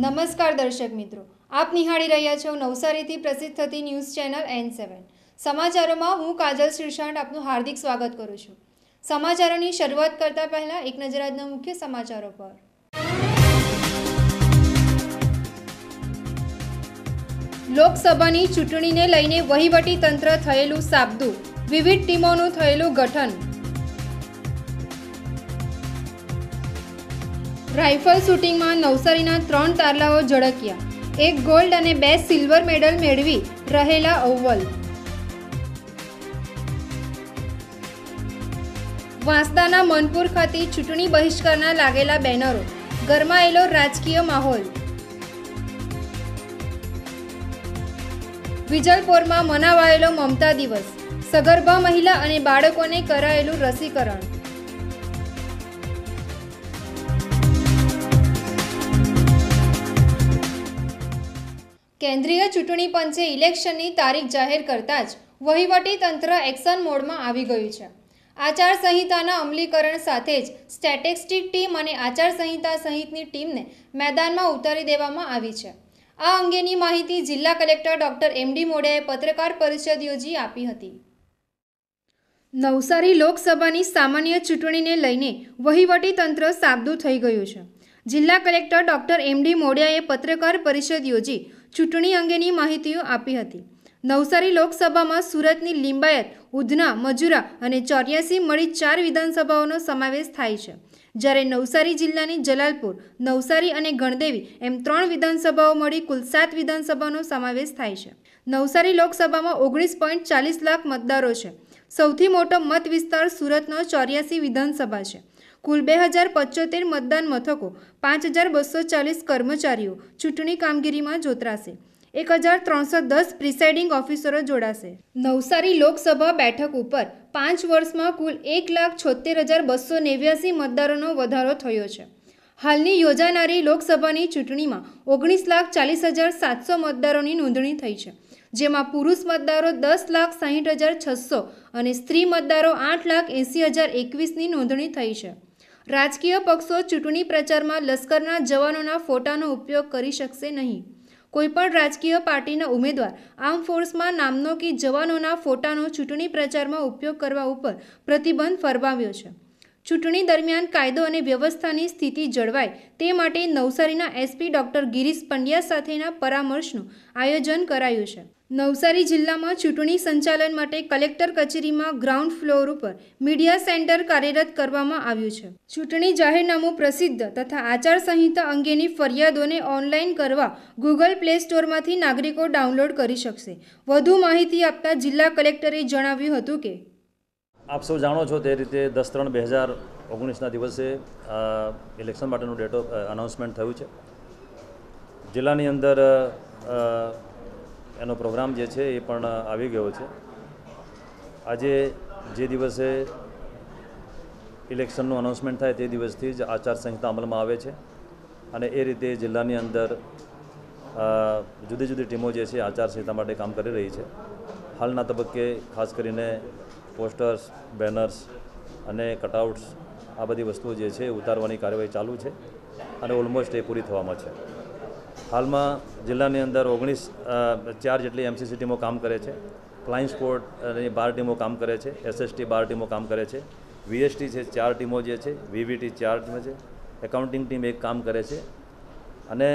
નમસ્કાર દર્શક મિત્રો, આપ નિહાળી રહ્યા છો નવસારીથી પ્રસિદ્ધ થતી ન્યૂઝ ચેનલ N7 સમાચારોમાં હું કાજલ શ્રીશાંત આપનું હાર્દિક સ્વાગત કરું છું। સમાચારોની શરૂઆત કરતા પહેલા એક નજર આજના મુખ્ય સમાચારો પર। લોકસભાની ચૂંટણીને લઈને વહીવટી તંત્ર થયેલું સાબદું, વિવિધ ટીમોનું થયેલું ગઠન। રાઇફલ શૂટિંગમાં નવસારીના 3 તારલાઓ ઝળક્યા, 1 ગોલ્ડ અને 2 સિલ્વર મેડલ મેળવી રહેલા અવ્વલ। વાંસદાના મનપુર ખાતે ચૂંટણી બહિષ્કારના લાગેલા બેનરો, ગરમાયેલો રાજકીય માહોલ। વિજલપોરમાં મનાવાયેલો મમતા દિવસ, સગર્ભા મહિલા અને બાળકોને કરાયેલું રસીકરણ। કેન્દ્રીય ચૂંટણી પંચે ઇલેક્શનની તારીખ જાહેર કરતાં જ વહીવટી તંત્ર એક્શન મોડમાં આવી ગયું છે। આચારસંહિતાના અમલીકરણ સાથે જ સ્ટેટિસ્ટિક ટીમ અને આચારસંહિતા સહિતની ટીમને મેદાનમાં ઉતારી દેવામાં આવી છે। આ અંગેની માહિતી જિલ્લા કલેક્ટર ડોક્ટર એમ.ડી. મોડિયાએ પત્રકાર પરિષદ યોજી આપી હતી। નવસારી લોકસભાની સામાન્ય ચૂંટણીને લઈને વહીવટી તંત્ર સાબદું થઈ ગયું છે। જિલ્લા કલેક્ટર ડોક્ટર એમ.ડી. મોડિયાએ પત્રકાર પરિષદ યોજી ચૂંટણી અંગેની માહિતીઓ આપી હતી। નવસારી લોકસભામાં સુરતની લિંબાયત, ઉધના, મજુરા અને 84 મળી 4 વિધાનસભાઓનો સમાવેશ થાય છે, જ્યારે નવસારી જિલ્લાની જલાલપુર, નવસારી અને ગણદેવી એમ 3 વિધાનસભાઓ મળી કુલ 7 વિધાનસભાનો સમાવેશ થાય છે। નવસારી લોકસભામાં 19.40 લાખ મતદારો છે। સૌથી મોટો મત વિસ્તાર સુરતનો 84 વિધાનસભા છે। કુલ 2075 મતદાન મથકો, 5240 કર્મચારીઓ ચૂંટણી કામગીરીમાં જોતરાશે। 1310 પ્રિસાઇડિંગ ઓફિસરો જોડાશે। નવસારી લોકસભા બેઠક ઉપર 5 વર્ષમાં કુલ 1,76,289 મતદારોનો વધારો થયો છે। હાલની યોજાનારી લોકસભાની ચૂંટણીમાં 19,40,700 મતદારોની નોંધણી થઈ છે, જેમાં પુરુષ મતદારો 10,60,600 અને સ્ત્રી મતદારો 8,80,021ની નોંધણી થઈ છે। રાજકીય પક્ષો ચૂંટણી પ્રચારમાં લશ્કરના જવાનોના ફોટાનો ઉપયોગ કરી શકશે નહીં। કોઈપણ રાજકીય પાર્ટીના ઉમેદવાર આર્મ ફોર્સમાં નામનો કે જવાનોના ફોટાનો ચૂંટણી પ્રચારમાં ઉપયોગ કરવા ઉપર પ્રતિબંધ ફરમાવ્યો છે। ચૂંટણી દરમિયાન કાયદો અને વ્યવસ્થાની સ્થિતિ જળવાય તે માટે નવસારીના એસપી ડોક્ટર ગિરીશ પંડ્યા સાથેના પરામર્શનું આયોજન કરાયું છે। નવસારી જિલ્લામાં ચૂંટણી સંચાલન માટે કલેક્ટર કચેરીમાં ગ્રાઉન્ડ ફ્લોર ઉપર મીડિયા સેન્ટર કાર્યરત કરવામાં આવ્યું છે। ચૂંટણી જાહેરનામું પ્રસિદ્ધ તથા આચારસંહિતા અંગેની ફરિયાદોને ઓનલાઈન કરવા ગૂગલ પ્લે સ્ટોરમાંથી નાગરિકો ડાઉનલોડ કરી શકશે। વધુ માહિતી આપતા જિલ્લા કલેક્ટરે જણાવ્યું હતું કે આપ સૌ જાણો છો તે રીતે 10/3/2019ના દિવસે ઇલેક્શન માટેનું ડેટ અનાઉન્સમેન્ટ થયું છે। જિલ્લાની અંદર એનો પ્રોગ્રામ જે છે એ પણ આવી ગયો છે। આજે જે દિવસે ઇલેક્શનનું અનાઉન્સમેન્ટ થાય તે દિવસથી જ આચારસંહિતા અમલમાં આવે છે અને એ રીતે જિલ્લાની અંદર જુદી જુદી ટીમો જે છે આચારસંહિતા માટે કામ કરી રહી છે। હાલના તબક્કે ખાસ કરીને પોસ્ટર્સ, બેનર્સ અને કટઆઉટ્સ આ બધી વસ્તુઓ જે છે ઉતારવાની કાર્યવાહી ચાલુ છે અને ઓલમોસ્ટ એ પૂરી થવામાં છે। હાલમાં જિલ્લાની અંદર 4 જેટલી એમસીસી ટીમો કામ કરે છે। ફ્લાઇંગ સ્ક્વોડ અને 12 ટીમો કામ કરે છે। એસએસટી 12 ટીમો કામ કરે છે। વીએસટી છે 4 ટીમો જે છે, વીવીટી 4 ટીમો છે, એકાઉન્ટિંગ ટીમ 1 કામ કરે છે અને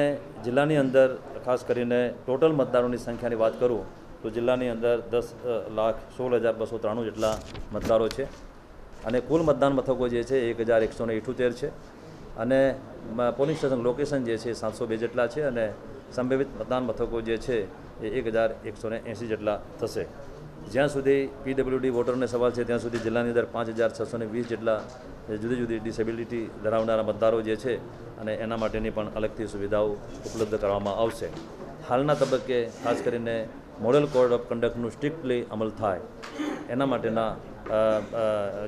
જિલ્લાની અંદર ખાસ કરીને ટોટલ મતદારોની સંખ્યાની વાત કરું તો જિલ્લાની અંદર 10,16,293 જેટલા મતદારો છે અને કુલ મતદાન મથકો જે છે 1,178 છે અને પોલિંગ સ્ટેશન લોકેશન જે છે 702 જેટલા છે અને સંભવિત મતદાન મથકો જે છે એ 1,180 જેટલા થશે। જ્યાં સુધી પીડબ્લ્યુડી વોટરનો સવાલ છે ત્યાં સુધી જિલ્લાની અંદર 5,620 જેટલા જુદી જુદી ડિસેબિલિટી ધરાવનારા મતદારો જે છે અને એના માટેની પણ અલગથી સુવિધાઓ ઉપલબ્ધ કરવામાં આવશે। હાલના તબક્કે ખાસ કરીને મોડેલ કોડ ઓફ કન્ડક્ટનું સ્ટ્રિક્ટલી અમલ થાય એના માટેના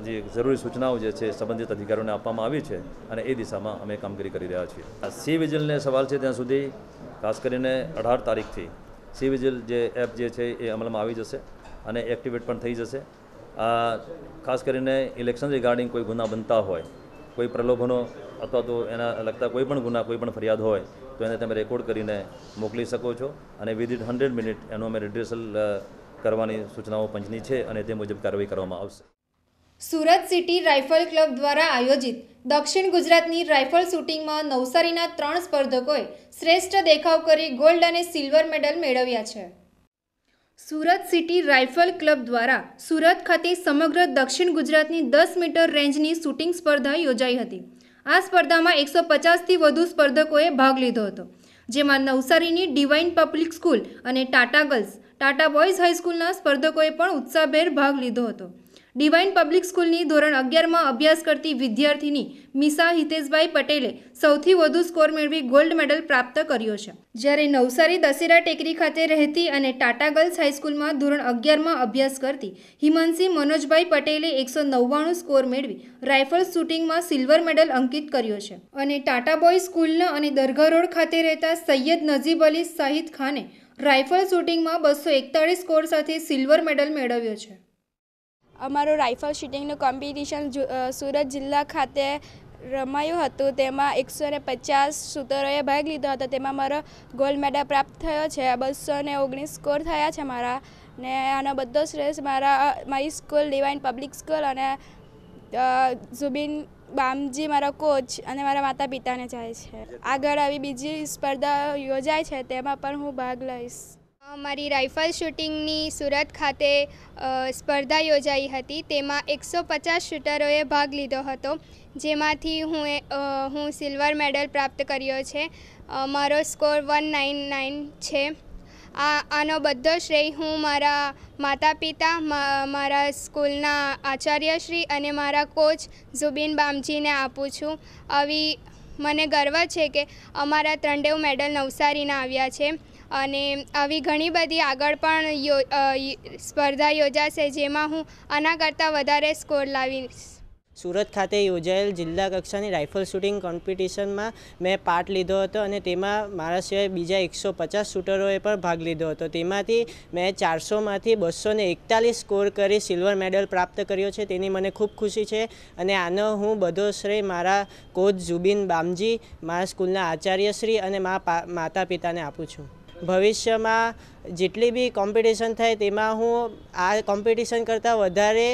જે જરૂરી સૂચનાઓ જે છે સંબંધિત અધિકારીઓને આપવામાં આવી છે અને એ દિશામાં અમે કામગીરી કરી રહ્યા છીએ। સી વિજિલને સવાલ છે ત્યાં સુધી ખાસ કરીને 18 તારીખથી સી વિજિલ જે એપ જે છે એ અમલમાં આવી જશે અને એક્ટિવેટ પણ થઈ જશે। ખાસ કરીને ઇલેક્શન રિગાર્ડિંગ કોઈ ગુના બનતા હોય કોઈ પ્રલોભનો અથવા તો એના લગતા કોઈ પણ ગુના, કોઈ પણ ફરિયાદ હોય તો એને તમે રેકોર્ડ કરીને મોકલી શકો છો અને વિધિન 100 મિનિટ એનું અમે રિડ્રેસલ કરવાની સૂચનાઓ પંચની છે અને તે મુજબ કાર્યવાહી કરવામાં આવશે. સુરત સિટી રાઇફલ ક્લબ દ્વારા આયોજિત દક્ષિણ ગુજરાતની રાઇફલ શૂટિંગમાં નવસારીના 3 સ્પર્ધકોએ શ્રેષ્ઠ દેખાવ કરી ગોલ્ડ અને સિલ્વર મેડલ મેળવ્યા છે. સુરત સિટી રાઇફલ ક્લબ દ્વારા સુરત ખાતે સમગ્ર દક્ષિણ ગુજરાતની 10 મીટર રેન્જની શૂટિંગ સ્પર્ધા યોજાઈ હતી. આ સ્પર્ધામાં 150થી વધુ સ્પર્ધકોએ ભાગ લીધો હતો, જેમાં નવસારીની ડિવાઇન પબ્લિક સ્કૂલ અને ટાટા ગર્લ્સ, ટાટા બોયઝ હાઈસ્કૂલના સ્પર્ધકોએ પણ ઉત્સાહભેર ભાગ લીધો હતો. ડિવાઇન પબ્લિક સ્કૂલની ધોરણ 11માં અભ્યાસ કરતી વિદ્યાર્થીની મિસા હિતેશભાઈ પટેલે સૌથી વધુ સ્કોર મેળવી ગોલ્ડ મેડલ પ્રાપ્ત કર્યો છે, જ્યારે નવસારી દશેરા ટેકરી ખાતે રહેતી અને ટાટા ગર્લ્સ હાઈસ્કૂલમાં ધોરણ 11માં અભ્યાસ કરતી હિમાંશી મનોજભાઈ પટેલે 199 સ્કોર મેળવી રાઇફલ શૂટિંગમાં સિલ્વર મેડલ અંકિત કર્યો છે. અને ટાટા બોય સ્કૂલના અને દરગાહ રોડ ખાતે રહેતા સૈયદ નજીબ અલી શાહિદ ખાને રાઇફલ શૂટિંગમાં 241 સ્કોર સાથે સિલ્વર મેડલ મેળવ્યો છે. અમારું રાઇફલ શૂટિંગનું કોમ્પિટિશન સુરત જિલ્લા ખાતે રમાયું હતું. તેમાં 150 શૂટરોએ ભાગ લીધો હતો. તેમાં મારો ગોલ્ડ મેડલ પ્રાપ્ત થયો છે. 219 સ્કોર થયા છે મારા, ને આનો બધો શ્રેય મારી સ્કૂલ ડિવાઇન પબ્લિક સ્કૂલ અને ઝુબીન બામજી મારા કોચ અને મારા માતા પિતાને જાય છે. આગળ આવી બીજી સ્પર્ધા યોજાય છે, તેમાં પણ હું ભાગ લઈશ. મારી રાઇફલ શૂટિંગની સુરત ખાતે સ્પર્ધા યોજાઈ હતી. તેમાં 150 શૂટરોએ ભાગ લીધો હતો, જેમાંથી હું સિલ્વર મેડલ પ્રાપ્ત કર્યો છે. મારો સ્કોર 199 છે. આનો બધો શ્રેય હું મારા માતા પિતા, મારા સ્કૂલના આચાર્યશ્રી અને મારા કોચ ઝુબીન બામજીને આપું છું. આવી મને ગર્વ છે કે અમારા 3 મેડલ નવસારીના આવ્યા છે અને આવી ઘણી બધી આગળ પણ સ્પર્ધા યોજાશે, જેમાં હું આના કરતાં વધારે સ્કોર લાવીશ. સુરત ખાતે યોજાયેલ જિલ્લા કક્ષાની રાઇફલ શૂટિંગ કોમ્પિટિશનમાં મેં પાર્ટ લીધો હતો અને તેમાં મારા સિવાય બીજા 150 શૂટરોએ પણ ભાગ લીધો હતો. તેમાંથી મેં 400માંથી 241 સ્કોર કરી સિલ્વર મેડલ પ્રાપ્ત કર્યો છે. તેની મને ખૂબ ખુશી છે અને આનો હું બધો શ્રેય મારા કોચ ઝુબીન બામજી, મારા સ્કૂલના આચાર્યશ્રી અને માતા પિતાને આપું છું. ભવિષ્યમાં જેટલી બી કોમ્પિટિશન થાય તેમાં હું આ કોમ્પિટિશન કરતાં વધારે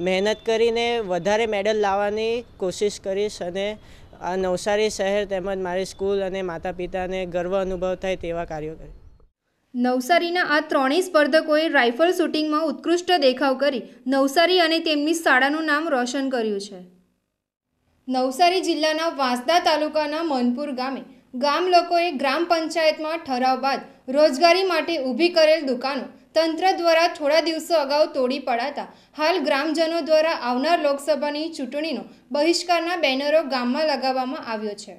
મહેનત કરીને વધારે મેડલ લાવવાની કોશિશ કરીશ અને આ નવસારી શહેર તેમજ મારી સ્કૂલ અને માતા પિતાને ગર્વ અનુભવ થાય તેવા કાર્યો કરીશ. નવસારીના આ 3 સ્પર્ધકોએ રાઇફલ શૂટિંગમાં ઉત્કૃષ્ટ દેખાવ કરી નવસારી અને તેમની શાળાનું નામ રોશન કર્યું છે. નવસારી જિલ્લાના વાંસદા તાલુકાના મનપુર ગામે ગામ લોકોએ ગ્રામ પંચાયતમાં ઠરાવ બાદ રોજગારી માટે ઊભી કરેલ દુકાનો તંત્ર દ્વારા થોડા દિવસો અગાઉ તોડી પડાતા હાલ ગ્રામજનો દ્વારા આવનાર લોકસભાની ચૂંટણીનો બહિષ્કારના બેનરો ગામમાં લગાવવામાં આવ્યો છે.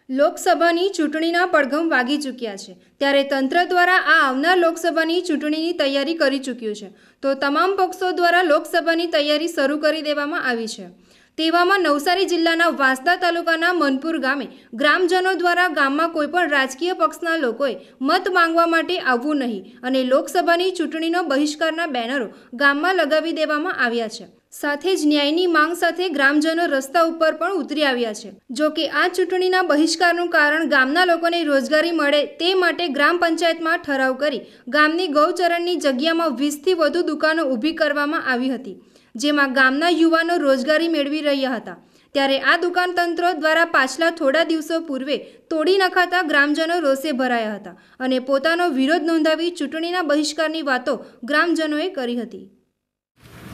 લોકસભાની ચૂંટણીના પડઘમ વાગી ચૂક્યા છે, ત્યારે તંત્ર દ્વારા આ આવનાર લોકસભાની ચૂંટણીની તૈયારી કરી ચૂક્યું છે, તો તમામ પક્ષો દ્વારા લોકસભાની તૈયારી શરૂ કરી દેવામાં આવી છે. તેવામાં નવસારી જિલ્લાના વાંસદા તાલુકાના મનપુર ગામે ગ્રામજનો દ્વારા ગામમાં કોઈપણ રાજકીય પક્ષના લોકોએ મત માંગવા માટે આવવું નહીં અને લોકસભાની ચૂંટણીનો બહિષ્કારના બેનરો ગામમાં લગાવી દેવામાં આવ્યા છે. સાથે જ ન્યાયની માંગ સાથે ગ્રામજનો રસ્તા ઉપર પણ ઉતરી આવ્યા છે. જો કે આ ચૂંટણીના બહિષ્કારનું કારણ ગામના લોકોને રોજગારી મળે તે માટે ગ્રામ પંચાયતમાં ઠરાવ કરી ગામની ગૌચરણની જગ્યામાં 20થી વધુ દુકાનો ઊભી કરવામાં આવી હતી, જેમાં ગામના યુવાનો રોજગારી મેળવી રહ્યા હતા. ત્યારે આ દુકાન તંત્ર દ્વારા પાછલા થોડા દિવસો પૂર્વે તોડી નખાતા ગ્રામજનો રોષે ભરાયા હતા અને પોતાનો વિરોધ નોંધાવી ચૂંટણીના બહિષ્કારની વાતો ગ્રામજનોએ કરી હતી.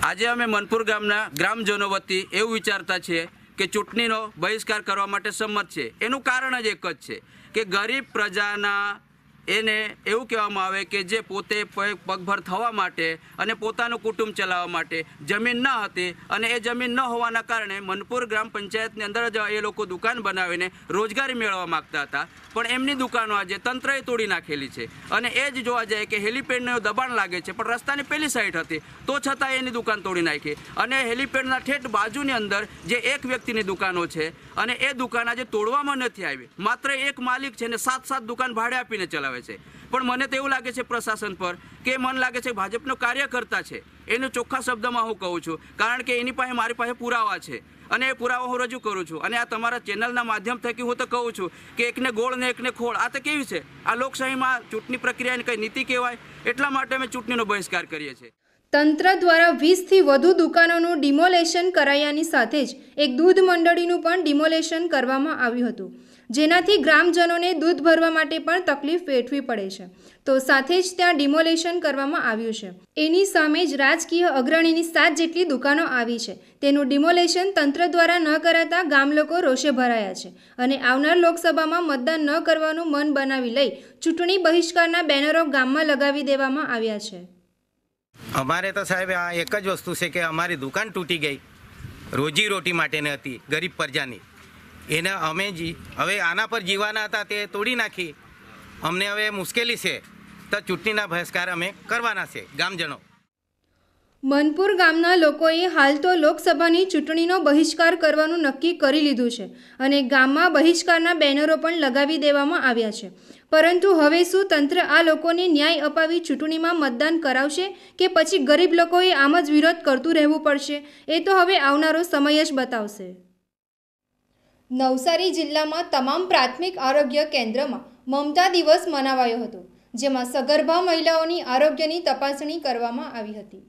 આજે અમે મનપુર ગામના ગ્રામજનો વતી એવું વિચારતા છીએ કે ચૂંટણીનો બહિષ્કાર કરવા માટે સંમત છે. એનું કારણ જ એક જ છે કે ગરીબ પ્રજાના એને એવું કહેવામાં આવે કે જે પોતે પગભર થવા માટે અને પોતાનું કુટુંબ ચલાવવા માટે જમીન ન હતી અને એ જમીન ન હોવાના કારણે મનપુર ગ્રામ પંચાયતની અંદર જ એ લોકો દુકાન બનાવીને રોજગારી મેળવવા માગતા હતા. પણ એમની દુકાનો આજે તંત્રએ તોડી નાખેલી છે અને એ જ જોવા જાય કે હેલિપેડનું દબાણ લાગે છે, પણ રસ્તાની પેલી સાઈડ હતી તો છતાં એની દુકાન તોડી નાખી અને હેલિપેડના ઠેઠ બાજુની અંદર જે એક વ્યક્તિની દુકાનો છે અને એ દુકાન આજે તોડવામાં નથી આવી. માત્ર એક માલિક છે ને 7 દુકાન ભાડે આપીને ચલાવે આવે છે. પણ મને તો એવું લાગે છે પ્રશાસન પર કે મને લાગે છે ભાજપનો કાર્યકર્તા છે, એનું ચોખ્ખા શબ્દમાં હું કહું છું, કારણ કે એની પાસે મારી પાસે પુરાવા છે અને એ પુરાવા હું રજૂ કરું છું. અને આ તમારા ચેનલના માધ્યમ થકી હું તો કહું છું કે એકને ગોળ ને એકને ખોળ. આ તો કેવી છે? આ લોકશાહીમાં ચૂંટણી પ્રક્રિયાની કઈ નીતિ કહેવાય? એટલા માટે અમે ચૂંટણીનો બહિષ્કાર કરીએ છીએ. તંત્ર દ્વારા 20થી વધુ દુકાનોનું ડિમોલેશન કરાયાની સાથે જ એક દૂધ મંડળીનું પણ ડિમોલેશન કરવામાં આવ્યું હતું, જેનાથી ગ્રામજનોને દૂધ ભરવા માટે પણ તકલીફ વેઠવી પડે છે. તો સાથે જ ત્યાં ડિમોલેશન કરવામાં આવ્યું છે. એની સામે જ રાજકીય અગ્રણીની 7 જેટલી દુકાનો આવી છે. તેનું ડિમોલેશન તંત્ર દ્વારા ન કરાતા ગામ લોકો રોષે ભરાયા છે અને આવનાર લોકસભામાં મતદાન ન કરવાનું મન બનાવી લઈ ચૂંટણી બહિષ્કારના બેનરો ગામમાં લગાવી દેવામાં આવ્યા છે. અમારે તો સાહેબ આ એક જ વસ્તુ છે કે અમારી દુકાન તૂટી ગઈ, રોજીરોટી માટેની હતી, ગરીબ પ્રજાની. એને અમે હવે આના પર જીવાના હતા તે તોડી નાખી. અમને હવે મુશ્કેલી છે, તો ચૂંટણીના બહિષ્કાર અમે કરવાના છે ગામજનો. મનપુર ગામના લોકોએ હાલ તો લોકસભાની ચૂંટણીનો બહિષ્કાર કરવાનું નક્કી કરી લીધું છે અને ગામમાં બહિષ્કારના બેનરો પણ લગાવી દેવામાં આવ્યા છે. પરંતુ હવે શું તંત્ર આ લોકોને ન્યાય અપાવી ચૂંટણીમાં મતદાન કરાવશે કે પછી ગરીબ લોકોએ આમ જ વિરોધ કરતું રહેવું પડશે? એ તો હવે આવનારો સમય જ બતાવશે. નવસારી જિલ્લામાં તમામ પ્રાથમિક આરોગ્ય કેન્દ્રમાં મમતા દિવસ મનાવાયો હતો, જેમાં સગર્ભા મહિલાઓની આરોગ્યની તપાસણી કરવામાં આવી હતી.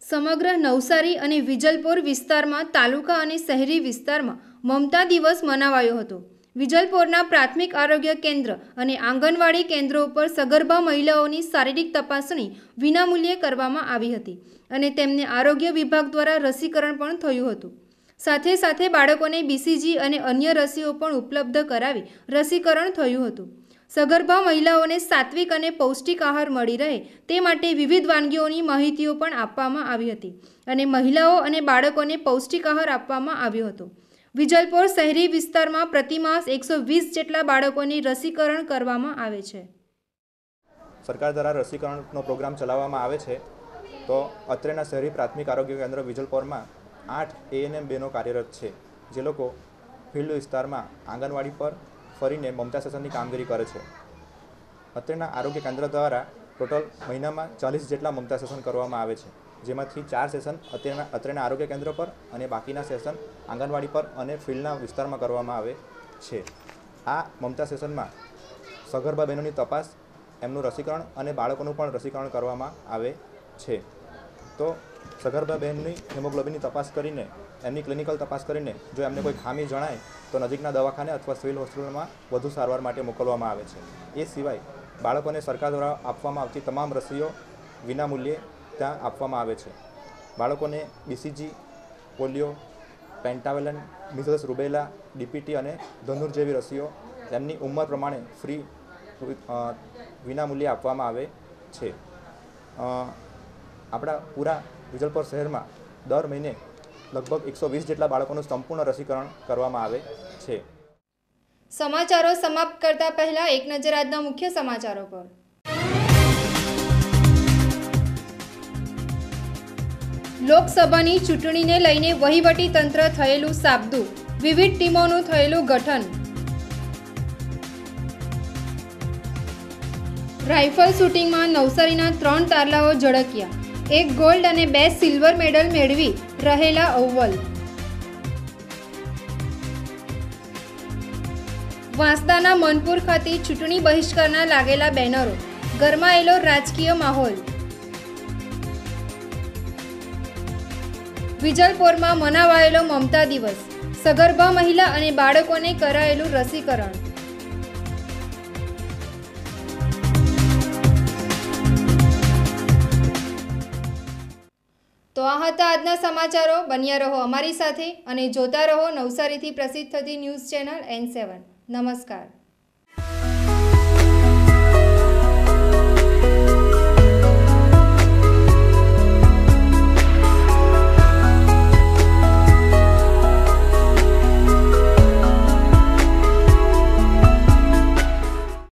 સમગ્ર નવસારી અને વિજલપોર વિસ્તારમાં તાલુકા અને શહેરી વિસ્તારમાં મમતા દિવસ મનાવાયો હતો. વિજલપોરના પ્રાથમિક આરોગ્ય કેન્દ્ર અને આંગણવાડી કેન્દ્રો ઉપર સગર્ભા મહિલાઓની શારીરિક તપાસણી વિનામૂલ્યે કરવામાં આવી હતી અને તેમને આરોગ્ય વિભાગ દ્વારા રસીકરણ પણ થયું હતું. સાથે સાથે બાળકોને BCG અને અન્ય રસીઓ પણ ઉપલબ્ધ કરાવી રસીકરણ થયું હતું. સગર્ભા મહિલાઓને સાત્વિક અને પૌષ્ટિક આહાર મળી રહે તે માટે વિવિધ વાનગીઓની માહિતીઓ પણ આપવામાં આવી હતી અને મહિલાઓ અને બાળકોને પૌષ્ટિક આહાર આપવામાં આવ્યો હતો. વિજલપોર શહેરી વિસ્તારમાં પ્રતિમાસ 120 જેટલા બાળકોની રસીકરણ કરવામાં આવે છે. સરકાર દ્વારા રસીકરણનો પ્રોગ્રામ ચલાવવામાં આવે છે. તો અત્રેના શહેરી પ્રાથમિક આરોગ્ય કેન્દ્ર વિજલપોરમાં 8 ANM બહેનો કાર્યરત છે, જે લોકો ફિલ્ડ વિસ્તારમાં આંગણવાડી પર ફરીને મમતા સેશનની કામગીરી કરે છે. અત્રેના આરોગ્ય કેન્દ્ર દ્વારા ટોટલ મહિનામાં 40 જેટલા મમતા સેશન કરવામાં આવે છે, જેમાંથી 4 સેશન અત્રેના આરોગ્ય કેન્દ્ર પર અને બાકીના સેશન આંગણવાડી પર અને ફિલ્ડના વિસ્તારમાં કરવામાં આવે છે. આ મમતા સેશનમાં સગર્ભા બહેનોની તપાસ, એમનું રસીકરણ અને બાળકોનું પણ રસીકરણ કરવામાં આવે છે. તો સગર્ભા બહેનની હિમોગ્લોબિનની તપાસ કરીને, એમની ક્લિનિકલ તપાસ કરીને જો એમને કોઈ ખામી જણાય તો નજીકના દવાખાને અથવા સિવિલ હોસ્પિટલમાં વધુ સારવાર માટે મોકલવામાં આવે છે. એ સિવાય બાળકોને સરકાર દ્વારા આપવામાં આવતી તમામ રસીઓ વિનામૂલ્યે ત્યાં આપવામાં આવે છે. બાળકોને BCG, polio, pentavalent, measles, rubella, DPT અને ધનુર જેવી રસીઓ એમની ઉંમર પ્રમાણે ફ્રી વિનામૂલ્યે આપવામાં આવે છે. આપણા પૂરા વિજલપોર શહેરમાં દર મહિને લગભગ 120 જેટલા બાળકોનું સંપૂર્ણ રસીકરણ કરવામાં આવે છે. સમાચારો સમાપ્ત કરતા પહેલા એક નજર આજના મુખ્ય સમાચારો પર. લોકસભાની ચૂંટણીને લઈને વહીવટી તંત્ર થયેલું સાબદું, વિવિધ ટીમોનું થયેલું ગઠન. રાઇફલ શૂટિંગમાં નવસારીના 3 તારલાઓ ઝળક્યા, 1 ગોલ્ડ અને 2 સિલ્વર મેડલ મેળવી રહેલા અવ્વલ. વાંસદાના મનપુર ખાતે ચૂંટણી બહિષ્કારના લાગેલા બેનરો, ગરમાયેલો રાજકીય માહોલ. વિજલપોરમાં મનાવાયેલો મમતા દિવસ, સગર્ભા મહિલા અને બાળકોને કરાયેલું રસીકરણ. તો આ હતા આજના સમાચારો. બન્યા રહો અમારી સાથે અને જોતા રહો નવસારીથી પ્રસિદ્ધ થતી ન્યૂઝ ચેનલ N7. નમસ્કાર.